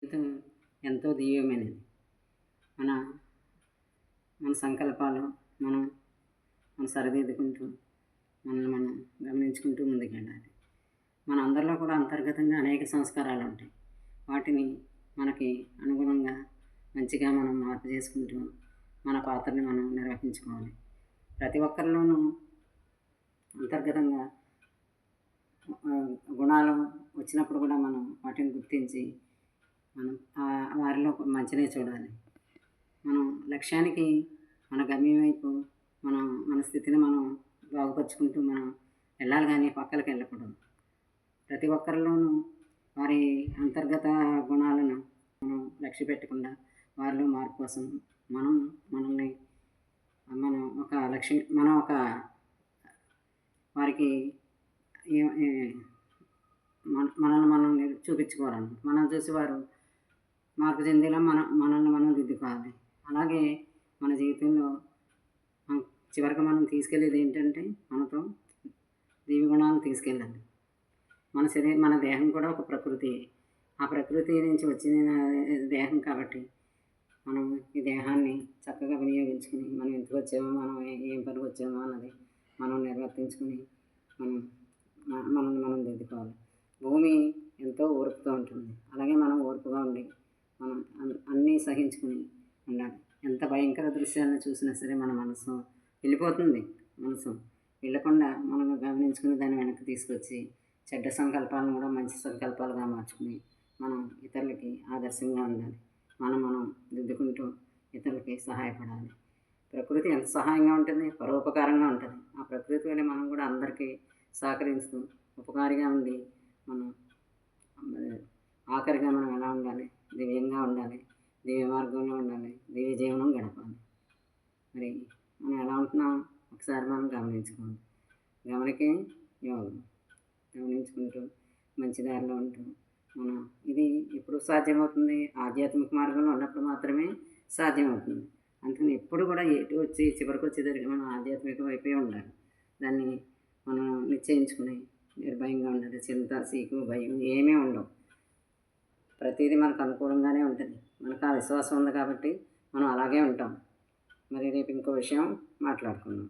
జీవితం ఎంతో దివ్యమైనది. మన మన సంకల్పాలు మనం మనం సరిదిద్దుకుంటూ మనల్ని మనం గమనించుకుంటూ ముందుకెళ్ళాలి. మన అందరిలో కూడా అంతర్గతంగా అనేక సంస్కారాలు ఉంటాయి. వాటిని మనకి అనుగుణంగా మంచిగా మనం మార్పు చేసుకుంటూ మన పాత్రని మనం నిర్వహించుకోవాలి. ప్రతి ఒక్కరిలోనూ అంతర్గతంగా గుణాలు వచ్చినప్పుడు కూడా మనం వాటిని గుర్తించి మనం వారిలో మంచినే చూడాలి. మనం లక్ష్యానికి మన గమ్యం వైపు మనం మన స్థితిని మనం బాగుపరుచుకుంటూ మనం వెళ్ళాలి, కానీ పక్కలకు వెళ్ళకూడదు. ప్రతి ఒక్కరిలోనూ వారి అంతర్గత గుణాలను మనం లక్ష్య పెట్టకుండా వారిలో మార్పు కోసం మనల్ని మనం ఒక లక్ష్యం మనం ఒక వారికి మనల్ని మనం చూపించుకోవాలన్నమాట. మనం చూసి వారు మార్పు చెందేలా మనల్ని మనం దిద్దుకోవాలి. అలాగే మన జీవితంలో చివరికి మనం తీసుకెళ్ళేది ఏంటంటే మనతో దివ్య గుణాలను తీసుకెళ్ళాలి. మన దేహం కూడా ఒక ప్రకృతి. ఆ ప్రకృతి నుంచి వచ్చిన దేహం కాబట్టి మనం ఈ దేహాన్ని చక్కగా వినియోగించుకుని మనం ఎందుకు వచ్చామో, మనం ఏం పనికి వచ్చామో అన్నది మనం నిర్వర్తించుకుని మనల్ని మనం దిద్దుకోవాలి. భూమి ఎంతో ఓర్పుతో ఉంటుంది. అలాగే మనం ఓర్పుగా ఉండి మనం అన్నీ సహించుకుని ఉండాలి. ఎంత భయంకర దృశ్యాలను చూసినా సరే మన మనసు వెళ్ళిపోతుంది. మనసు వెళ్ళకుండా మనం గమనించుకుని దాన్ని వెనక్కి తీసుకొచ్చి చెడ్డ సంకల్పాలను కూడా మంచి సంకల్పాలుగా మార్చుకుని మనం ఇతరులకి ఆదర్శంగా ఉండాలి. మనం దిద్దుకుంటూ ఇతరులకి సహాయపడాలి. ప్రకృతి ఎంత సహాయంగా ఉంటుంది, పరోపకారంగా ఉంటుంది. ఆ ప్రకృతి వల్ల మనం కూడా అందరికీ సహకరిస్తూ ఉపకారిగా ఉండి మనం ఆఖరిగా మనం ఎలా ఉండాలి, దివ్యంగా ఉండాలి, దివ్య మార్గంలో ఉండాలి, దివ్య జీవనం గడపాలి. మరి మనం ఎలా ఉంటున్నాం ఒకసారి మనం గమనించుకోవాలి. గమనికే యోగం. గమనించుకుంటూ మంచి దారిలో ఉంటూ మనం ఇది ఎప్పుడు సాధ్యమవుతుంది, ఆధ్యాత్మిక మార్గంలో ఉన్నప్పుడు మాత్రమే సాధ్యమవుతుంది. అందుకని ఎప్పుడు కూడా చివరికి వచ్చేసరికి మనం ఆధ్యాత్మిక వైపే ఉండాలి. దాన్ని మనం నిశ్చయించుకుని నిర్భయంగా ఉండాలి. చింత, సీకు, భయం ఏమీ ఉండవు. ప్రతిదీ మనకు అనుకూలంగానే ఉంటుంది. మనకు ఆ విశ్వాసం ఉంది కాబట్టి మనం అలాగే ఉంటాం. మరి రేపు ఇంకో విషయం మాట్లాడుకుందాం.